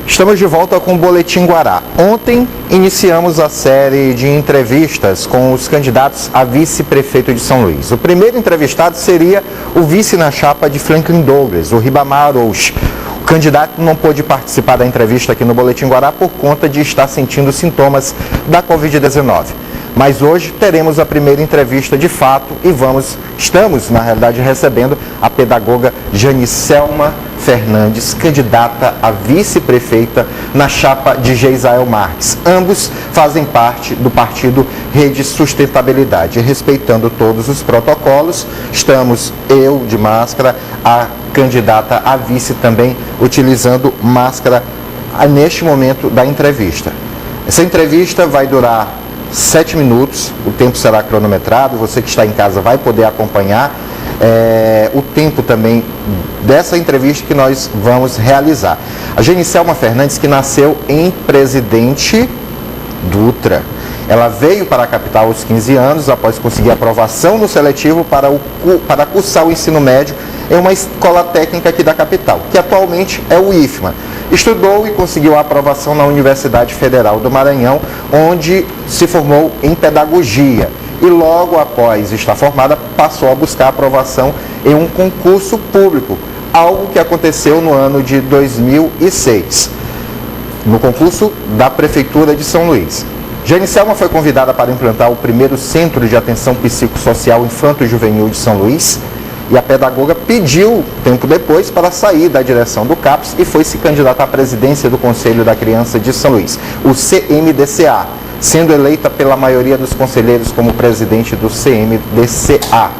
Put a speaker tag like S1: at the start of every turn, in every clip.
S1: Estamos de volta com o Boletim Guará. Ontem iniciamos a série de entrevistas com os candidatos a vice-prefeito de São Luís. O primeiro entrevistado seria o vice na chapa de Franklin Douglas, o Ribamar Arouche. O candidato não pôde participar da entrevista aqui no Boletim Guará por conta de estar sentindo sintomas da Covid-19. Mas hoje teremos a primeira entrevista de fato e estamos, na realidade, recebendo a pedagoga Janicelma Fernandes, candidata a vice-prefeita na chapa de Geisael Marques. Ambos fazem parte do partido Rede Sustentabilidade. E respeitando todos os protocolos, estamos eu de máscara, a candidata a vice também utilizando máscara neste momento da entrevista. Essa entrevista vai durar 7 minutos, o tempo será cronometrado, você que está em casa vai poder acompanhar o tempo também dessa entrevista que nós vamos realizar. A Janicelma Fernandes, que nasceu em Presidente Dutra, ela veio para a capital aos 15 anos, após conseguir aprovação no seletivo para cursar o ensino médio em uma escola técnica aqui da capital, que atualmente é o IFMA. Estudou e conseguiu a aprovação na Universidade Federal do Maranhão, onde se formou em pedagogia. E logo após estar formada, passou a buscar aprovação em um concurso público, algo que aconteceu no ano de 2006, no concurso da Prefeitura de São Luís. Janicelma foi convidada para implantar o primeiro Centro de Atenção Psicossocial Infanto-Juvenil de São Luís, e a pedagoga pediu, tempo depois, para sair da direção do CAPS e foi se candidatar à presidência do Conselho da Criança de São Luís, o CMDCA, sendo eleita pela maioria dos conselheiros como presidente do CMDCA.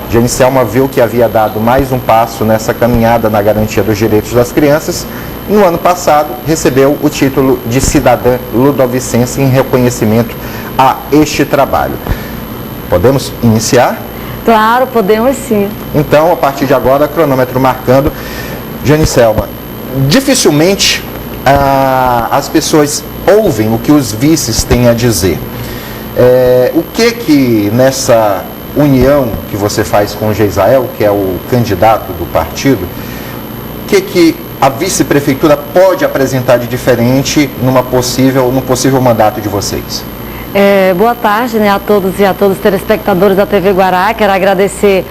S1: Janicelma viu que havia dado mais um passo nessa caminhada na garantia dos direitos das crianças. No ano passado, recebeu o título de cidadã ludovicense em reconhecimento a este trabalho. Podemos iniciar?
S2: Claro, podemos sim.
S1: Então, a partir de agora, cronômetro marcando. Janicelma, dificilmente as pessoas ouvem o que os vices têm a dizer. O que nessa união que você faz com o Geisael, que é o candidato do partido, o que a vice-prefeitura pode apresentar de diferente num possível mandato de vocês?
S2: Boa tarde, a todos e a todos os telespectadores da TV Guará. Quero agradecer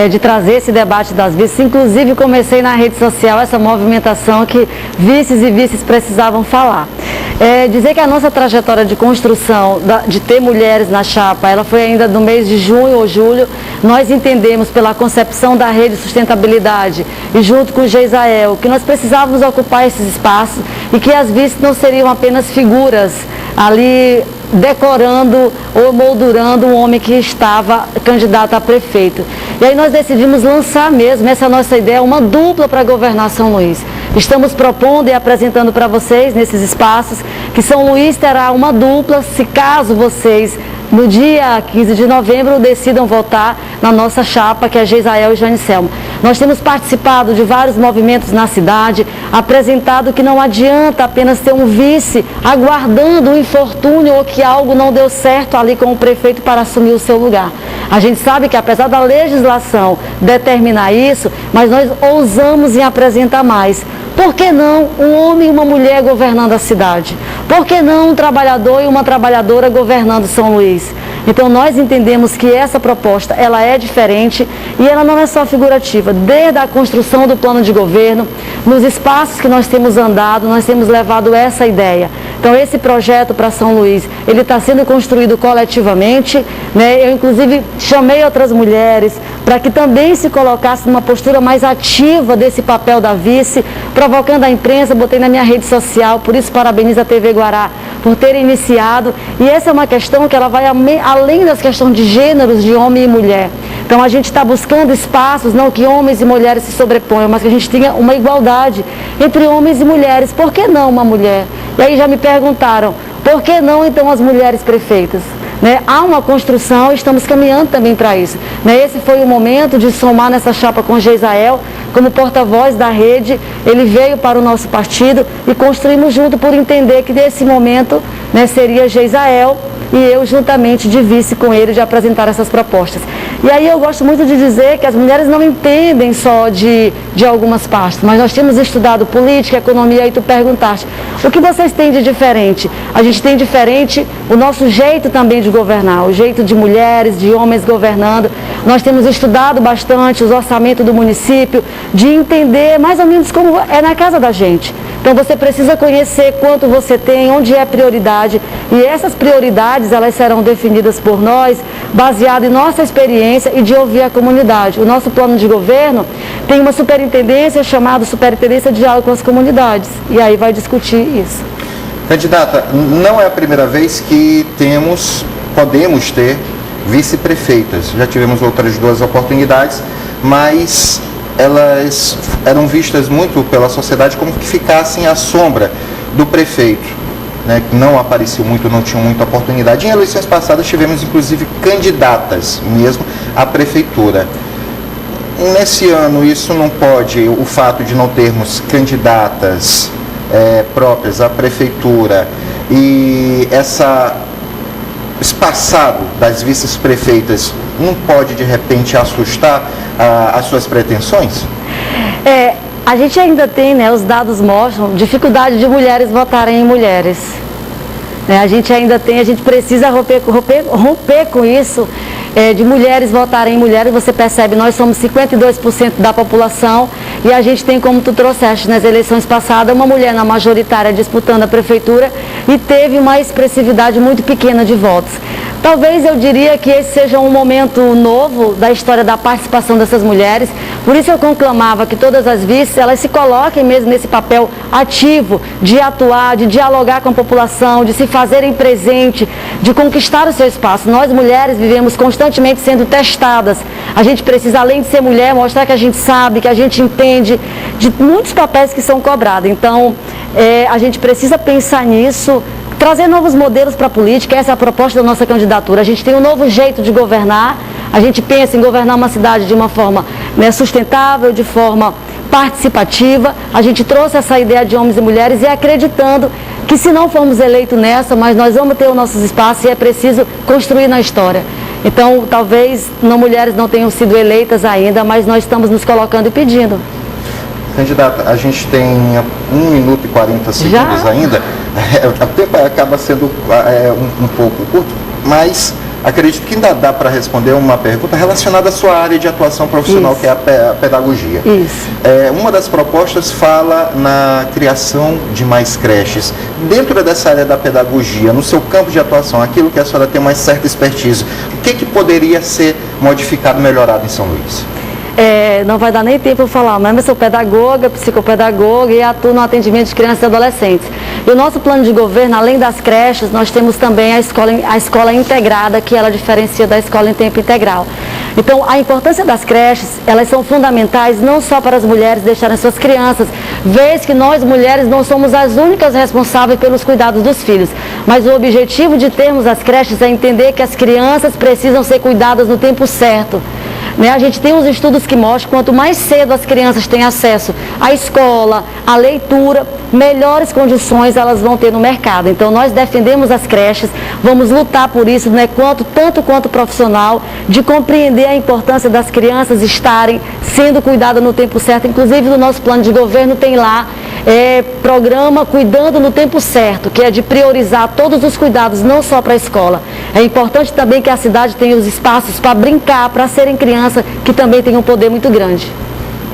S2: de trazer esse debate das vices. Inclusive, comecei na rede social essa movimentação que vices e vices precisavam falar. Dizer que a nossa trajetória de construção, de ter mulheres na chapa, ela foi ainda no mês de junho ou julho. Nós entendemos pela concepção da Rede Sustentabilidade e junto com o Geisael que nós precisávamos ocupar esses espaços e que as vices não seriam apenas figuras ali decorando ou moldurando um homem que estava candidato a prefeito. E aí nós decidimos lançar mesmo essa nossa ideia, uma dupla para governar São Luís. Estamos propondo e apresentando para vocês nesses espaços que São Luís terá uma dupla, se caso vocês no dia 15 de novembro decidam votar na nossa chapa, que é Geisael e Janicelma. Nós temos participado de vários movimentos na cidade, apresentado que não adianta apenas ter um vice aguardando um infortúnio ou que algo não deu certo ali com o prefeito para assumir o seu lugar. A gente sabe que apesar da legislação determinar isso, mas nós ousamos em apresentar mais. Por que não um homem e uma mulher governando a cidade? Por que não um trabalhador e uma trabalhadora governando São Luís? Então nós entendemos que essa proposta ela é diferente e ela não é só figurativa. Desde a construção do plano de governo, nos espaços que nós temos andado, nós temos levado essa ideia. Então esse projeto para São Luís, ele está sendo construído coletivamente, Eu inclusive chamei outras mulheres para que também se colocassem numa postura mais ativa desse papel da vice, provocando a imprensa, botei na minha rede social, por isso parabenizo a TV Guará por ter iniciado. E essa é uma questão que ela vai além das questões de gêneros, de homem e mulher. Então a gente está buscando espaços, não que homens e mulheres se sobreponham, mas que a gente tenha uma igualdade entre homens e mulheres. Por que não uma mulher? E aí já me perguntaram, por que não então as mulheres prefeitas? Há uma construção, estamos caminhando também para isso. Esse foi o momento de somar nessa chapa com Geisael, como porta-voz da rede, ele veio para o nosso partido e construímos junto por entender que nesse momento seria Geisael e eu juntamente de vice com ele de apresentar essas propostas. E aí eu gosto muito de dizer que as mulheres não entendem só de algumas partes, mas nós temos estudado política, economia, e tu perguntaste, o que vocês têm de diferente? A gente tem diferente o nosso jeito também de governar, o jeito de mulheres, de homens governando. Nós temos estudado bastante os orçamentos do município, de entender mais ou menos como é na casa da gente. Então você precisa conhecer quanto você tem, onde é prioridade, e essas prioridades elas serão definidas por nós, baseado em nossa experiência e de ouvir a comunidade. O nosso plano de governo tem uma superintendência chamada Superintendência de Diálogo com as Comunidades, e aí vai discutir isso.
S1: Candidata, não é a primeira vez que podemos ter vice-prefeitas. Já tivemos outras 2 oportunidades, mas elas eram vistas muito pela sociedade como que ficassem à sombra do prefeito, né, que não apareceu muito, não tinham muita oportunidade. Em eleições passadas tivemos inclusive candidatas mesmo à prefeitura. Nesse ano isso não pode, o fato de não termos candidatas próprias à prefeitura e esse passado das vice-prefeitas não pode de repente assustar as suas pretensões?
S2: A gente ainda tem, né, os dados mostram dificuldade de mulheres votarem em mulheres. A gente ainda tem, a gente precisa romper com isso, de mulheres votarem em mulheres. Você percebe, nós somos 52% da população e a gente tem, como tu trouxeste nas eleições passadas, uma mulher na majoritária disputando a prefeitura e teve uma expressividade muito pequena de votos. Talvez eu diria que esse seja um momento novo da história da participação dessas mulheres, por isso eu conclamava que todas as vices, elas se coloquem mesmo nesse papel ativo de atuar, de dialogar com a população, de se fazerem presente, de conquistar o seu espaço. Nós mulheres vivemos constantemente sendo testadas, a gente precisa, além de ser mulher, mostrar que a gente sabe, que a gente entende de muitos papéis que são cobrados. Então, a gente precisa pensar nisso, trazer novos modelos para a política. Essa é a proposta da nossa candidatura. A gente tem um novo jeito de governar, a gente pensa em governar uma cidade de uma forma, né, sustentável, de forma participativa. A gente trouxe essa ideia de homens e mulheres e acreditando que se não formos eleitos nessa, mas nós vamos ter os nossos espaços e é preciso construir na história. Então, talvez mulheres não tenham sido eleitas ainda, mas nós estamos nos colocando e pedindo.
S1: Candidata, a gente tem 1 minuto e 40 segundos ainda. O tempo acaba sendo um pouco curto, mas acredito que ainda dá para responder uma pergunta relacionada à sua área de atuação profissional, isso, que é a pedagogia.
S2: Isso.
S1: Uma das propostas fala na criação de mais creches. Dentro dessa área da pedagogia, no seu campo de atuação, aquilo que a senhora tem mais certa expertise, o que poderia ser modificado, melhorado em São Luís?
S2: Não vai dar nem tempo para falar, mas eu sou pedagoga, psicopedagoga e atuo no atendimento de crianças e adolescentes. E o nosso plano de governo, além das creches, nós temos também a escola integrada, que ela diferencia da escola em tempo integral. Então, a importância das creches, elas são fundamentais não só para as mulheres deixarem suas crianças, vez que nós mulheres não somos as únicas responsáveis pelos cuidados dos filhos, mas o objetivo de termos as creches é entender que as crianças precisam ser cuidadas no tempo certo. A gente tem uns estudos que mostram que quanto mais cedo as crianças têm acesso à escola, à leitura, melhores condições elas vão ter no mercado. Então nós defendemos as creches, vamos lutar por isso, né, tanto quanto profissional, de compreender a importância das crianças estarem sendo cuidadas no tempo certo. Inclusive no nosso plano de governo tem lá programa Cuidando no Tempo Certo, que é de priorizar todos os cuidados, não só para a escola. É importante também que a cidade tenha os espaços para brincar, para serem crianças, que também tem um poder muito grande.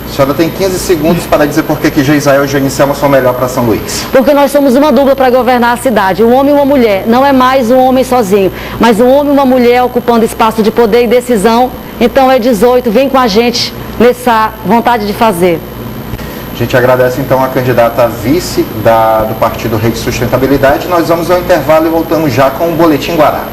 S1: A senhora tem 15 segundos para dizer por que Geisel e Janicelma são melhor para São Luís.
S2: Porque nós somos uma dupla para governar a cidade, um homem e uma mulher. Não é mais um homem sozinho, mas um homem e uma mulher ocupando espaço de poder e decisão. Então é 18, vem com a gente nessa vontade de fazer.
S1: A gente agradece então a candidata a vice do Partido Rede Sustentabilidade. Nós vamos ao intervalo e voltamos já com o Boletim Guará.